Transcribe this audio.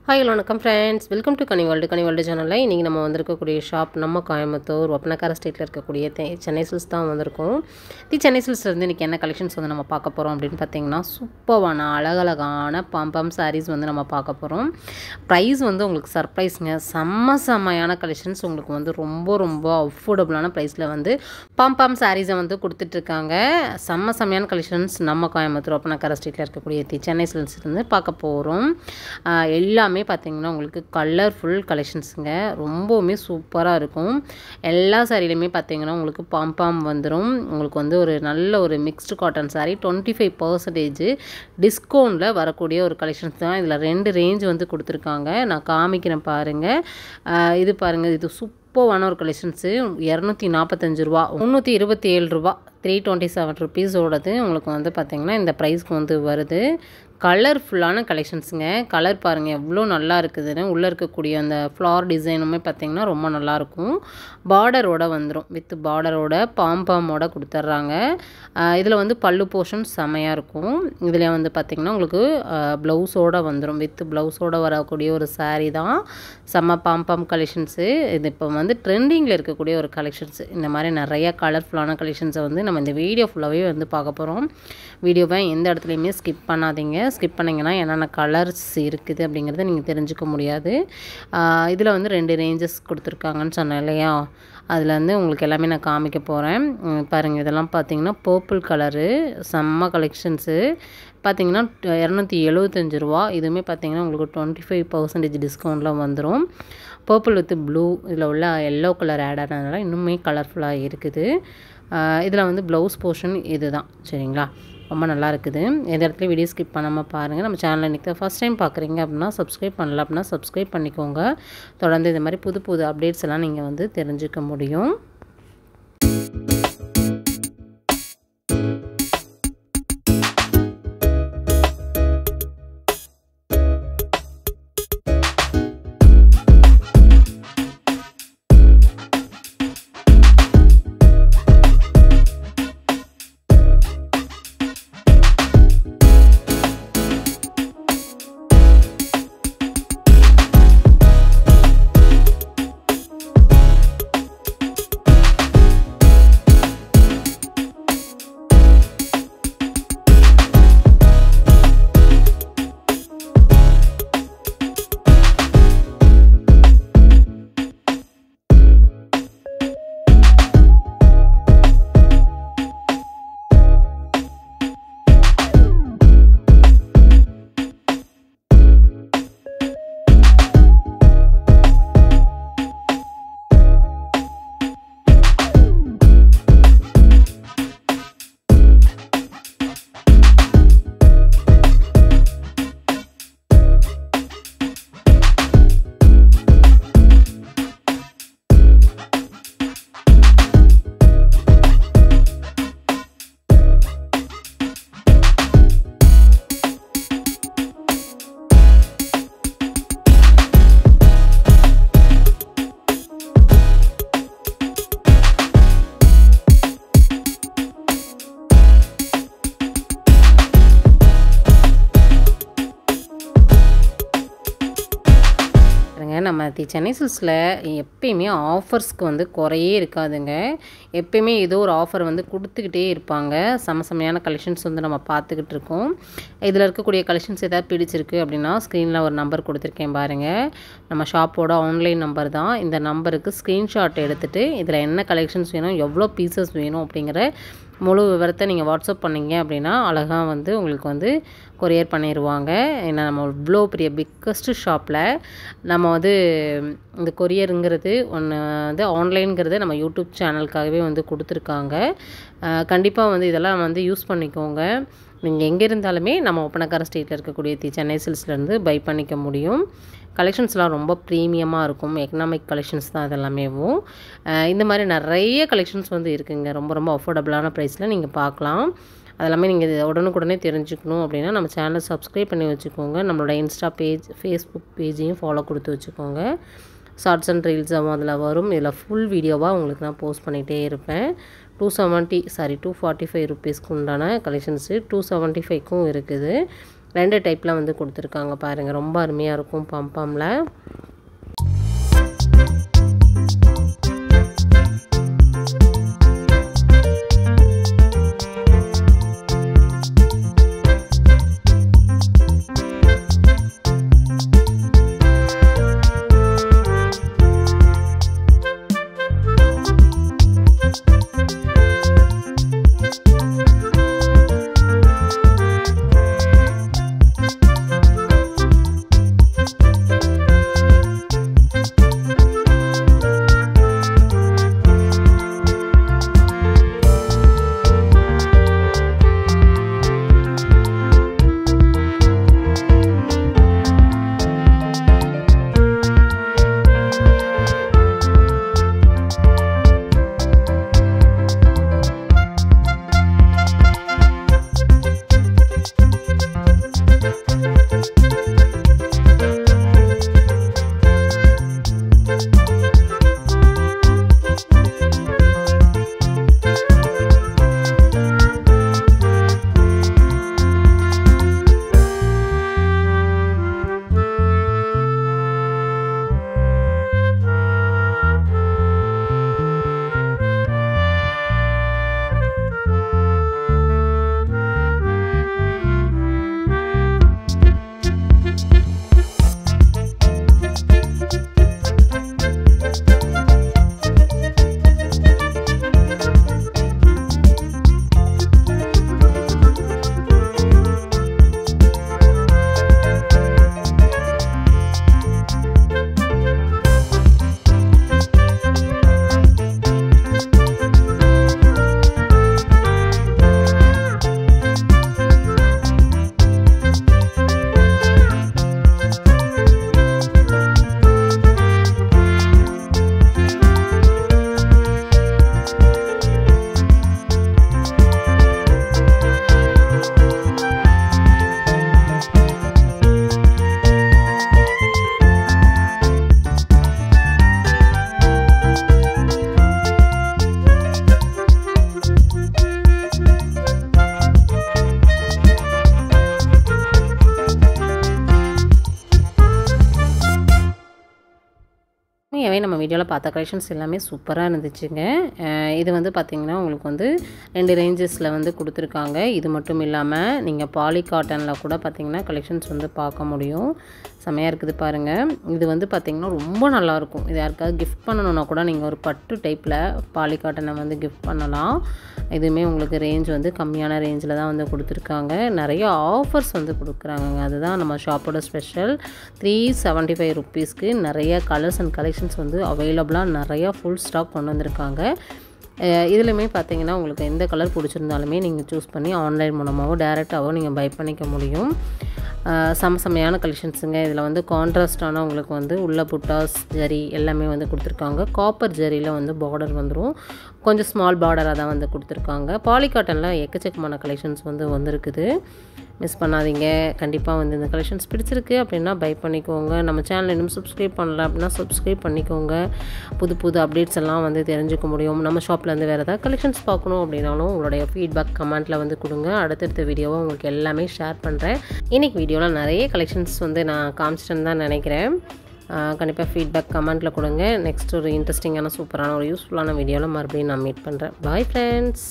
Hi வணக்கம் friends, welcome to Ghani world சேனலில் இன்றைக்கி நம்ம வந்திருக்கக்கூடிய ஷாப் நம்ம கோயம்புத்தூர் ஒப்பனக்கார ஸ்ட்ரீட்டில் இருக்கக்கூடிய சென்னை சில்க்ஸ் தான் வந்திருக்கோம். சென்னை சில்க்ஸ்லேருந்து இன்றைக்கி என்ன கலெக்ஷன்ஸ் வந்து நம்ம பார்க்க போகிறோம் அப்படின்னு பார்த்தீங்கன்னா, சூப்பரான அழகழகான பாம்பம் சாரீஸ் வந்து நம்ம பார்க்க போகிறோம். ப்ரைஸ் வந்து உங்களுக்கு சர்ப்ரைஸுங்க. செம்மையான கலெக்ஷன்ஸ் உங்களுக்கு வந்து ரொம்ப அஃபோர்டபுளான ப்ரைஸில் வந்து பாம்பம் சாரீஸை வந்து கொடுத்துட்ருக்காங்க. செம்மையான கலெக்ஷன்ஸ் நம்ம கோயம்புத்தூர் ஒப்பனக்கார ஸ்ட்ரீட்டில் இருக்கக்கூடிய சென்னை சில்க்ஸ்லேருந்து பார்க்க போகிறோம். எல்லாமே பார்த்தீங்கன்னா உங்களுக்கு கலர்ஃபுல் கலெக்ஷன்ஸுங்க. ரொம்பவுமே சூப்பராக இருக்கும். எல்லா சாரிலையுமே பார்த்தீங்கன்னா உங்களுக்கு பாம் வந்துடும். உங்களுக்கு வந்து ஒரு நல்ல ஒரு மிக்ஸ்டு காட்டன் சாரீ 25% டிஸ்கவுண்டில் வரக்கூடிய ஒரு கலெக்ஷன்ஸ் தான். இதில் 2 ரேஞ்ச் வந்து கொடுத்துருக்காங்க. நான் காமிக்கிறேன் பாருங்கள். இது பாருங்கள், இது சூப்பரான ஒரு கலெக்ஷன்ஸு. 245 ரூபா, 327 ரூபா, 327 ருபீஸோடது உங்களுக்கு வந்து பார்த்திங்கன்னா இந்த ப்ரைஸ்க்கு வந்து வருது. கலர்ஃபுல்லான கலெக்ஷன்ஸுங்க. கலர் பாருங்கள் எவ்வளோ நல்லா இருக்குதுன்னு. உள்ளே இருக்கக்கூடிய அந்த ஃப்ளார் டிசைனுமே பார்த்திங்கன்னா ரொம்ப நல்லாயிருக்கும். பார்டரோட வந்துடும், வித் பார்டரோட பாம்போட கொடுத்துட்றாங்க. இதில் வந்து பல்லு போர்ஷன் செமையாக இருக்கும். இதில் வந்து பார்த்திங்கன்னா உங்களுக்கு ப்ளவுஸோடு வந்துடும், வித் ப்ளவுஸோடு வரக்கூடிய ஒரு சாரீ தான். செம்ம பாம் கலெக்ஷன்ஸு. இது இப்போ வந்து ட்ரெண்டிங்கில் இருக்கக்கூடிய ஒரு கலெக்ஷன்ஸு. இந்த மாதிரி நிறையா கலர்ஃபுல்லான கலெக்ஷன்ஸை வந்து நம்ம இந்த வீடியோ ஃபுல்லாகவே வந்து பார்க்க போகிறோம். வீடியோவை எந்த இடத்துலையுமே ஸ்கிப் பண்ணாதீங்க. ஸ்கிப் பண்ணிங்கன்னா என்னென்ன கலர்ஸ் இருக்குது அப்படிங்கிறத நீங்கள் தெரிஞ்சுக்க முடியாது. இதில் வந்து 2 ரேஞ்சஸ் கொடுத்துருக்காங்கன்னு சொன்னேன் இல்லையா, அதில் வந்து உங்களுக்கு எல்லாமே நான் காமிக்க போகிறேன். பாருங்கள், இதெல்லாம் பார்த்தீங்கன்னா பர்பிள் கலரு, செம்ம கலெக்ஷன்ஸு. பார்த்தீங்கன்னா 275 ரூபா. இதுவுமே பார்த்தீங்கன்னா உங்களுக்கு 25% டிஸ்கவுண்ட்டில் வந்துடும். பர்பிள் வித் ப்ளூ, இதில் உள்ள எல்லோ கலர் ஆட் ஆனதுனால இன்னுமே கலர்ஃபுல்லாக இருக்குது. இதில் வந்து ப்ளவுஸ் போர்ஷன் இது தான், சரிங்களா? ரொம்ப நல்லா இருக்குது. எந்த இடத்துல வீடியோ ஸ்கிப் பண்ணாமல் பாருங்கள். நம்ம சேனலில் இன்றைக்கி தான் ஃபஸ்ட் டைம் பார்க்குறீங்க அப்படின்னா சப்ஸ்கிரைப் பண்ணல அப்படின்னா சப்ஸ்கிரைப் பண்ணிக்கோங்க. தொடர்ந்து இந்த மாதிரி புது அப்டேட்ஸ் எல்லாம் நீங்கள் வந்து தெரிஞ்சுக்க முடியும். நம்ம சென்னை சில்க்ஸில் எப்பயுமே ஆஃபர்ஸ்க்கு வந்து குறையே இருக்காதுங்க. எப்பயுமே ஏதோ ஒரு ஆஃபர் வந்து கொடுத்துக்கிட்டே இருப்பாங்க. செம்மையான கலெக்ஷன்ஸ் வந்து நம்ம பார்த்துக்கிட்டு இருக்கோம். இதில் இருக்கக்கூடிய கலெக்ஷன்ஸ் ஏதாவது பிடிச்சிருக்கு அப்படின்னா ஸ்க்ரீனில் ஒரு நம்பர் கொடுத்துருக்கேன் பாருங்கள். நம்ம ஷாப்போட ஆன்லைன் நம்பர் தான். இந்த நம்பருக்கு ஸ்க்ரீன்ஷாட் எடுத்துகிட்டு இதில் என்ன கலெக்ஷன்ஸ் வேணும், எவ்வளோ பீசஸ் வேணும் அப்படிங்கிற முழு விவரத்தை நீங்கள் வாட்ஸ்அப் பண்ணிங்க அப்படின்னா அழகாக வந்து உங்களுக்கு வந்து கொரியர் பண்ணிடுவாங்க. ஏன்னா நம்ம இவ்வளோ பெரிய பிக்கஸ்ட்டு ஷாப்பில் நம்ம வந்து இந்த கொரியருங்கிறது ஒன்று வந்து ஆன்லைனுங்கிறது நம்ம யூடியூப் சேனலுக்காகவே வந்து கொடுத்துருக்காங்க. கண்டிப்பாக வந்து இதெல்லாம் வந்து யூஸ் பண்ணிக்கோங்க. நீங்கள் எங்கே இருந்தாலுமே நம்ம ஒப்பனக்கார ஸ்ட்ரீட்டில் இருக்கக்கூடிய சென்னை சில்க்ஸ்லேருந்து பை பண்ணிக்க முடியும். கலெக்ஷன்ஸ்லாம் ரொம்ப ப்ரீமியமாக இருக்கும். எக்கனாமிக் கலெக்ஷன்ஸ் தான் இதெல்லாமேவும். இந்த மாதிரி நிறைய கலெக்ஷன்ஸ் வந்து இருக்குதுங்க. ரொம்ப அஃபோர்டபுளான ப்ரைஸில் நீங்கள் பார்க்கலாம். அதெல்லாமே நீங்கள் உடனுக்குடனே தெரிஞ்சுக்கணும் அப்படின்னா நம்ம சேனலை சப்ஸ்கிரைப் பண்ணி வச்சுக்கோங்க. நம்மளோட இன்ஸ்டா பேஜ், ஃபேஸ்புக் பேஜையும் ஃபாலோ கொடுத்து வச்சுக்கோங்க. ஷார்ட்ஸ் அண்ட் ரீல்ஸாகவும் அதில் வரும். இதில் ஃபுல் வீடியோவாக உங்களுக்கு நான் போஸ்ட் பண்ணிகிட்டே இருப்பேன். 245 ருபீஸ்க்கு உண்டான கலெக்ஷன்ஸு 275க்கும் இருக்குது. 2 டைப்பில் வந்து கொடுத்துருக்காங்க பாருங்கள். ரொம்ப அருமையாக இருக்கும் பாம்பாமில். உண்மையாகவே நம்ம வீடியோவில் பார்த்த கலெக்ஷன்ஸ் எல்லாமே சூப்பராக இருந்துச்சுங்க. இது வந்து பார்த்திங்கன்னா உங்களுக்கு வந்து 2 ரேஞ்சஸில் வந்து கொடுத்துருக்காங்க. இது மட்டும் இல்லாமல் நீங்கள் பாலி காட்டனில் கூட பார்த்திங்கன்னா கலெக்ஷன்ஸ் வந்து பார்க்க முடியும். செமையாக இருக்குது பாருங்கள். இது வந்து பார்த்திங்கன்னா ரொம்ப நல்லாயிருக்கும். இது யாருக்காவது கிஃப்ட் பண்ணணுன்னா கூட நீங்கள் ஒரு பட்டு டைப்பில் பாலி காட்டனை வந்து கிஃப்ட் பண்ணலாம். இதுவுமே உங்களுக்கு ரேஞ்ச் வந்து கம்மியான ரேஞ்சில் தான் வந்து கொடுத்துருக்காங்க. நிறைய ஆஃபர்ஸ் வந்து கொடுக்குறாங்க. அதுதான் நம்ம ஷாப்போட ஸ்பெஷல். 375 ருப்பீஸ்க்கு நிறைய கலர்ஸ் அண்ட் கலெக்ஷன்ஸ் வந்து அவைலபிளாக நிறையா ஃபுல் ஸ்டாக் கொண்டு வந்திருக்காங்க. இதுலையுமே பார்த்தீங்கன்னா உங்களுக்கு எந்த கலர் பிடிச்சிருந்தாலுமே நீங்கள் சூஸ் பண்ணி ஆன்லைன் மூலமாகவோ டேரெக்டாகவோ நீங்கள் பை பண்ணிக்க முடியும். செம்மையான கலெக்ஷன்ஸுங்க. இதில் வந்து கான்ட்ராஸ்டான உங்களுக்கு வந்து உள்ள புட்டாஸ் ஜரி எல்லாமே வந்து கொடுத்துருக்காங்க. காப்பர் ஜரியில் வந்து பார்டர் வந்துடும். கொஞ்சம் ஸ்மால் பார்டராக தான் வந்து கொடுத்துருக்காங்க. பாலி காட்டனில் எக்கச்சக்கமான கலெக்ஷன்ஸ் வந்து வந்திருக்குது. மிஸ் பண்ணாதீங்க. கண்டிப்பாக வந்து இந்த கலெக்ஷன்ஸ் பிடிச்சிருக்கு அப்படின்னா பை பண்ணிக்கோங்க. நம்ம சேனல் இன்னும் சப்ஸ்கிரைப் பண்ணல அப்படின்னா சப்ஸ்கிரைப் பண்ணிக்கோங்க. புது அப்டேட்ஸ் எல்லாம் வந்து தெரிஞ்சுக்க முடியும். நம்ம ஷாப்பில் வந்து வேறு ஏதாவது கலெக்ஷன்ஸ் பார்க்கணும் அப்படின்னாலும் உங்களுடைய ஃபீட்பேக் கமெண்ட்டில் வந்து கொடுங்க. அடுத்தடுத்த வீடியோவை உங்களுக்கு எல்லாமே ஷேர் பண்ணுறேன். இன்றைக்கி வீடியோவில் நிறைய கலெக்ஷன்ஸ் வந்து நான் காமிச்சிட்டேன்னு தான் நினைக்கிறேன். கண்டிப்பாக ஃபீட்பேக் கமெண்ட்டில் கொடுங்க. நெக்ஸ்ட் ஒரு இன்ட்ரெஸ்டிங்கான சூப்பரான ஒரு யூஸ்ஃபுல்லான வீடியோவில் மறுபடியும் நான் மீட் பண்ணுறேன். Bye friends.